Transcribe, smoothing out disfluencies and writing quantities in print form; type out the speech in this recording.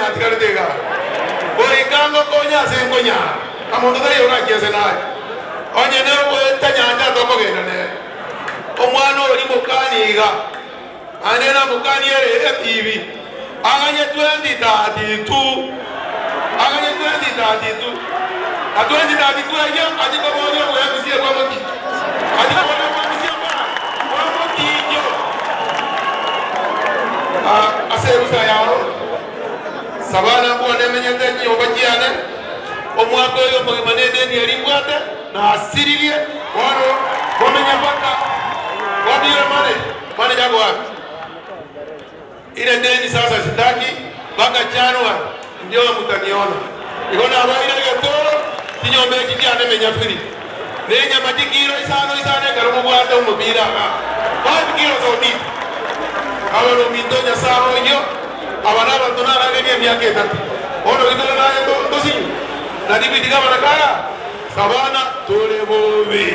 matigaritega boikango konya sengonya amundu thai ora kiese nae onye ne gweta nyanja tokogenda ne omwana oli mukaniga anena mukani ere TV aganye 2032 aganye 2032 a 2032 ya ajikoboyo webusie kwa moti ajikoboyo webusie kwa moti yo aserusa yao sabana bwana menyete nyoba kiane omwako yo mugimanede ni eringwate na asiririe wano bomenya paka wabire mane jago wapi ile deni sasa sitaki baka Januari ndio mtaniona ikona abaira gatoro tinyombe kikiane menyafiri nenya matikiro isane garumu bwate umubira 5 kilo zodi abalo mindonya saho yo abanaba tunara ngene myake tatu ono kitolo naye to sinyo na dibidi kama nakaya sabana tole bobe